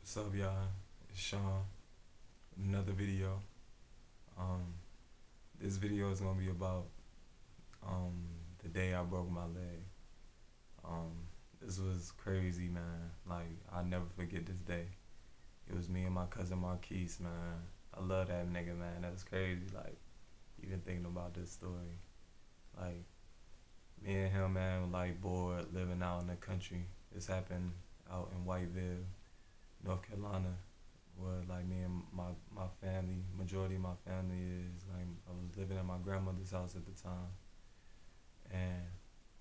What's up, y'all? It's Shawn. Another video. Um, this video is gonna be about um the day I broke my leg. Um, this was crazy, man. Like I never forget this day. It was me and my cousin Marquise, man. I love that nigga, man. That's crazy. Like even thinking about this story. Like me and him, man, were like bored living out in the country. This happened out in Whiteville, North Carolina. Where like me and my family, majority of my family is like I was living at my grandmother's house at the time, and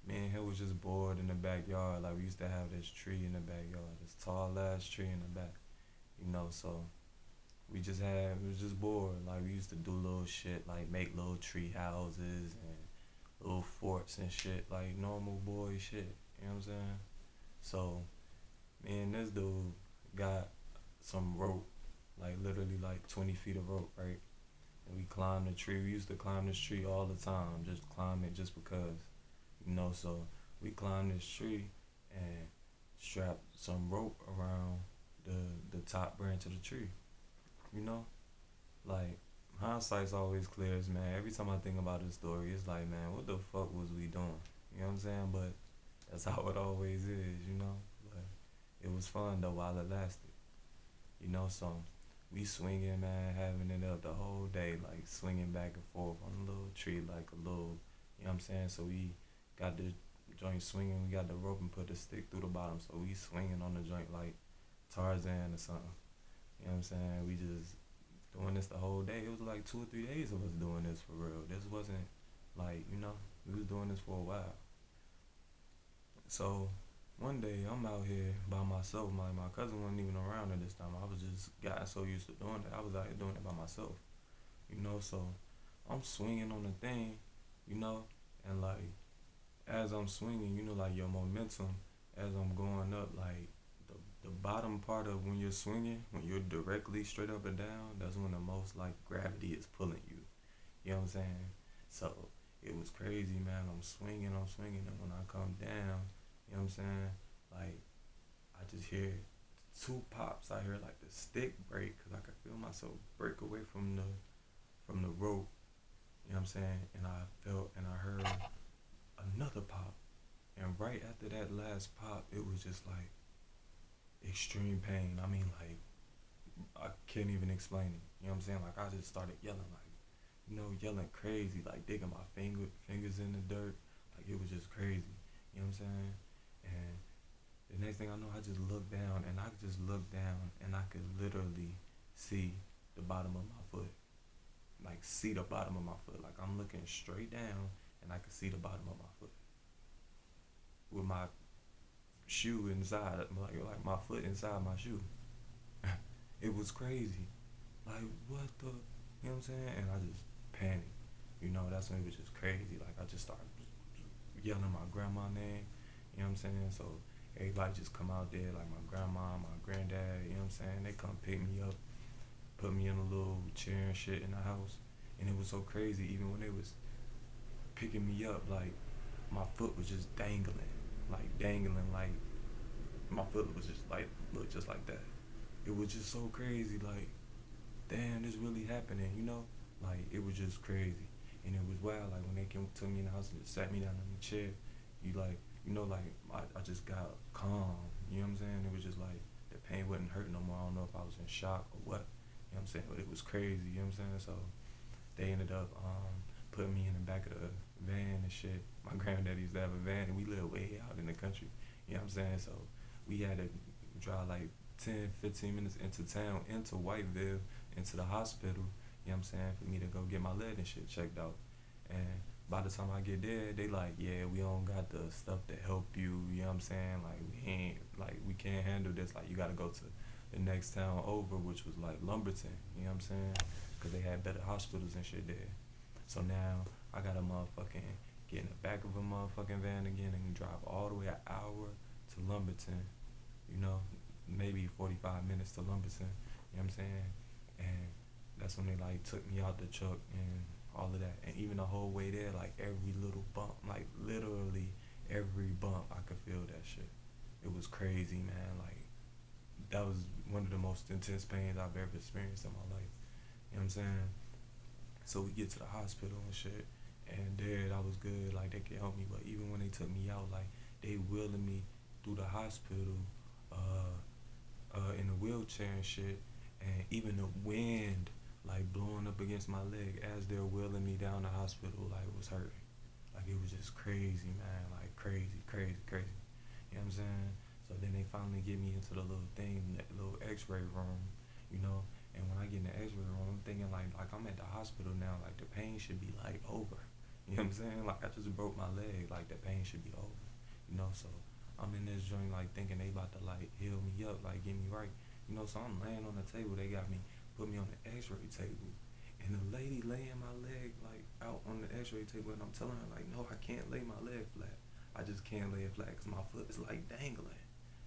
me and him was just bored in the backyard. Like we used to have this tree in the backyard, this tall ass tree in the back, So we was just bored. Like we used to do little shit, like make little tree houses and little forts and shit, like normal boy shit. You know what I'm saying? So me and this dude got some rope, like literally like 20 feet of rope, right? And we climbed the tree. We used to climb this tree all the time, just climb it just because. So we climbed this tree and strapped some rope around the top branch of the tree. You know, like hindsight's always clear, man. Every time I think about this story, it's like, man, what the fuck was we doing? You know what I'm saying? But that's how it always is. But it was fun though while it lasted. So we swinging, man, having it up the whole day, like swinging back and forth on a little tree, like a little, you know what I'm saying? So we got the joint swinging, we got the rope and put the stick through the bottom, so we swinging on the joint like Tarzan or something. You know what I'm saying? We just doing this the whole day. It was like 2 or 3 days of us doing this for real. This wasn't like, we was doing this for a while. So one day I'm out here by myself. My cousin wasn't even around at this time. I was just got so used to doing it. I was out here doing it by myself. So I'm swinging on the thing, you know, and like as I'm swinging, like your momentum as I'm going up, like the bottom part of when you're swinging, when you're directly straight up and down, that's when the most like gravity is pulling you. You know what I'm saying? So it was crazy, man. I'm swinging, and when I come down, you know what I'm saying? Like I just hear two pops. I hear like the stick break because I could feel myself break away from the rope. You know what I'm saying? And I felt and I heard another pop. And right after that last pop, it was just like extreme pain. I mean, like I can't even explain it. You know what I'm saying? Like I just started yelling, like yelling crazy, like digging my fingers in the dirt. Like it was just crazy. You know what I'm saying? And the next thing I know, I just looked down, and I just looked down, and I could literally see the bottom of my foot. Like see the bottom of my foot. Like I'm looking straight down, and I could see the bottom of my foot with my shoe inside, like my foot inside my shoe. It was crazy. Like what the, you know what I'm saying? And I just panicked. That's when it was just crazy. Like I just started yelling my grandma name. You know what I'm saying? So everybody just come out there, like my grandma, my granddad. You know what I'm saying? They come pick me up, put me in a little chair and shit in the house. And it was so crazy. Even when they was picking me up, like my foot was just dangling, like my foot was just like look just like that. It was just so crazy. Like damn, this really happening. Like it was just crazy, and it was wild. Like when they came to me in the house and just sat me down in the chair, like I just got calm. You know what I'm saying? It was just like the pain wasn't hurt no more. I don't know if I was in shock or what. You know what I'm saying? But it was crazy. You know what I'm saying? So they ended up putting me in the back of the van and shit. My granddaddy used to have a van, and we lived way out in the country. You know what I'm saying? So we had to drive like 10, 15 minutes into town, into Whiteville, into the hospital. You know what I'm saying? For me to go get my leg and shit checked out. And by the time I get there, they like, yeah, we don't got the stuff to help you. You know what I'm saying? We can't handle this. Like, you got to go to the next town over, which was like Lumberton. You know what I'm saying? Because they had better hospitals and shit there. So now I got to motherfucking get in the back of a motherfucking van again and drive all the way an hour to Lumberton. You know, maybe 45 minutes to Lumberton. You know what I'm saying? And that's when they like took me out the truck and all of that. And even the whole way there, like every little bump, like literally every bump, I could feel that shit. It was crazy, man. Like that was one of the most intense pains I've ever experienced in my life. You know what I'm saying? So we get to the hospital and shit, and there I was good. Like they could help me, but even when they took me out, like they wheeling me through the hospital, uh, in a wheelchair and shit, and even the wind like blowing up against my leg as they're wheeling me down the hospital, like it was hurting. Like it was just crazy, man. Like crazy, crazy, crazy. You know what I'm saying? So then they finally get me into the little thing, that little X-ray room, you know. And when I get in the X-ray room, I'm thinking like I'm at the hospital now. Like the pain should be like over. You know what I'm saying? Like I just broke my leg. Like the pain should be over. You know. So I'm in this joint like thinking they about to like heal me up, like get me right. You know. So I'm laying on the table. They got me put me on the X-ray table. And the lady laying my leg like out on the X-ray table, and I'm telling her like, no, I can't lay my leg flat. I just can't lay it flat because my foot is like dangling.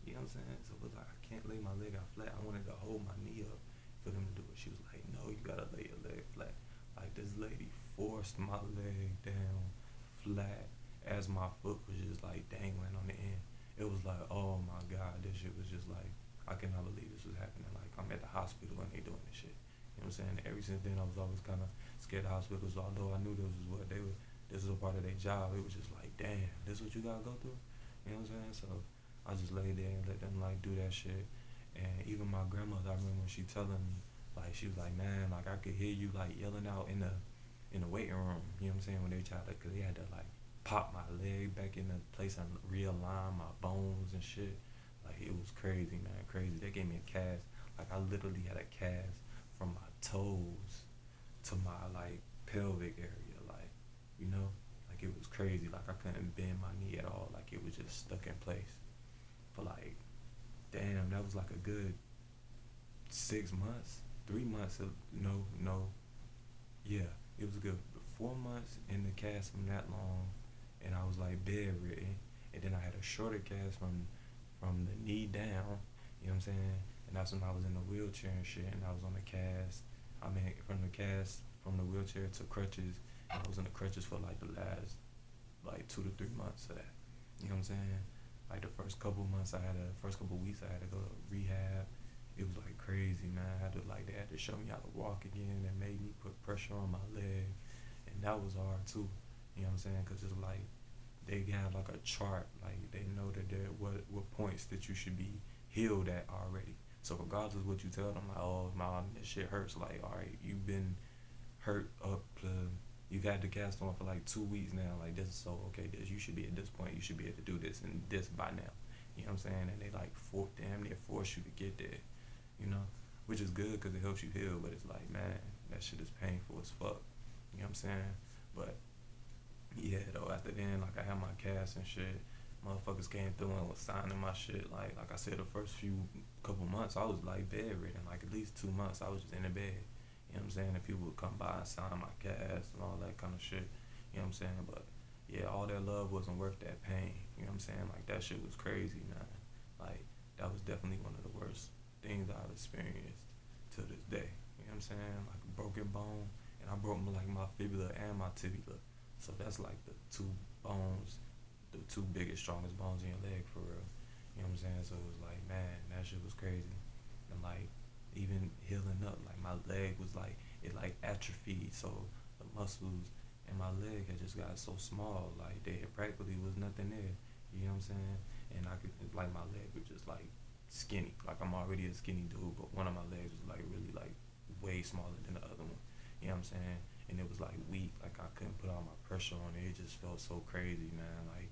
You know what I'm saying? So it was like I can't lay my leg out flat. I wanted to hold my knee up for them to do it. She was like, no, you gotta lay your leg flat. Like this lady forced my leg down flat as my foot was just like dangling on the end. It was like, oh my god, this shit was just like, I cannot believe this was happening. Like I'm at the hospital and they doing this shit. You know what I'm saying? Ever since then, I was always kind of scared of hospitals. Although I knew this was what they were, this was a part of their job. It was just like, damn, this is what you gotta go through. You know what I'm saying? So I just lay there and let them like do that shit. And even my grandmother, I remember when she telling me, like she was like, man, like I could hear you like yelling out in the waiting room. You know what I'm saying? When they tried to, cause they had to like pop my leg back into place and realign my bones and shit. Like it was crazy, man, crazy. They gave me a cast. Like I literally had a cast from my toes to my like pelvic area, like you know, like it was crazy. Like I couldn't bend my knee at all. Like it was just stuck in place for like, damn, that was like a good 6 months, 3 months of no, yeah, it was a good 4 months in the cast from that long, and I was like bedridden, and then I had a shorter cast from the knee down. You know what I'm saying? And that's when I was in the wheelchair and shit, and I was on the cast. I mean, from the cast from the wheelchair to crutches, and I was in the crutches for like the last like 2 to 3 months of that. You know what I'm saying? Like the first couple months, first couple weeks, I had to go to rehab. It was like crazy, man. They had to show me how to walk again, and made me put pressure on my leg, and that was hard too. You know what I'm saying? Cause it's like they have like a chart, like they know that there what points that you should be healed at already. So regardless of what you tell them, like, oh my, this shit hurts. Like, all right, you've been hurt up to, you've had the cast on for like 2 weeks now. Like this is so okay. This you should be at this point. You should be able to do this and this by now. You know what I'm saying? And they like damn near force you to get there. You know, which is good because it helps you heal. But it's like, man, that shit is painful as fuck. You know what I'm saying? But yeah, though after then, like I had my cast and shit. Motherfuckers came through and was signing my shit. Like I said, the first few couple months I was like bedridden. Like at least 2 months I was just in the bed. You know what I'm saying? And people would come by and sign my cast and all that kind of shit. You know what I'm saying? But yeah, all that love wasn't worth that pain. You know what I'm saying? Like that shit was crazy, man. Like that was definitely one of the worst things I've experienced to this day. You know what I'm saying? Like a broken bone, and I broke like my fibula and my tibia. So that's like the two bones, the two biggest, strongest bones in your leg for real. You know what I'm saying? So it was like, man, that shit was crazy. And like even healing up, like my leg was like it like atrophied. So the muscles in my leg had just got so small, like there practically was nothing there. You know what I'm saying? And I could like my leg was just like skinny. Like I'm already a skinny dude, but one of my legs was like really like way smaller than the other one. You know what I'm saying? And it was like weak. Like I couldn't put all my pressure on it. It just felt so crazy, man. Like,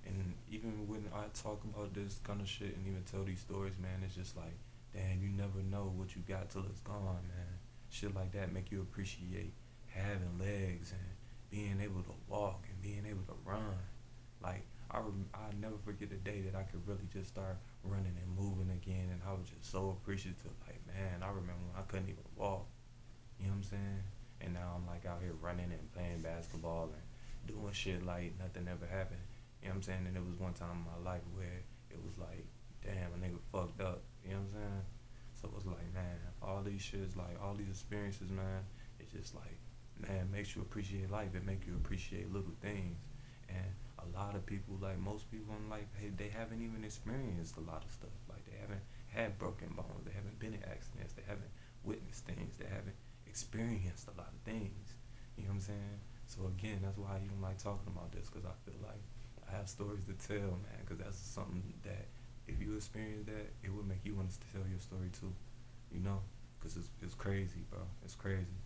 and even when I talk about this kind of shit and even tell these stories, man, it's just like, damn, you never know what you got till it's gone, man. Shit like that make you appreciate having legs and being able to walk and being able to run. Like I never forget the day that I could really just start running and moving again, and I was just so appreciative. Like, man, I remember when I couldn't even walk. You know what I'm saying? And now I'm like out here running and playing basketball and doing shit like nothing ever happened. You know what I'm saying? And it was one time in my life where it was like, damn, a nigga fucked up. You know what I'm saying? So it was like, man, all these shits, like all these experiences, man, it's just like, man, makes you appreciate life. It makes you appreciate little things. And a lot of people, like most people in life, hey, they haven't even experienced a lot of stuff. Like they haven't had broken bones. They haven't haven't been in accidents, they haven't witnessed things, they haven't experienced a lot of things. You know what I'm saying? So again, that's why I even like talking about this, because I feel like I have stories to tell, man. Because that's something that if you experience that, it would make you want to tell your story too. You know? Because it's crazy, bro. It's crazy.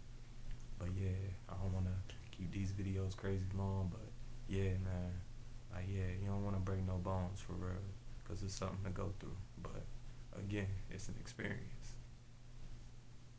But yeah, I don't want to keep these videos crazy long, but yeah, man. Like, yeah, you don't want to break no bones for real, because it's something to go through. But again, it's an experience.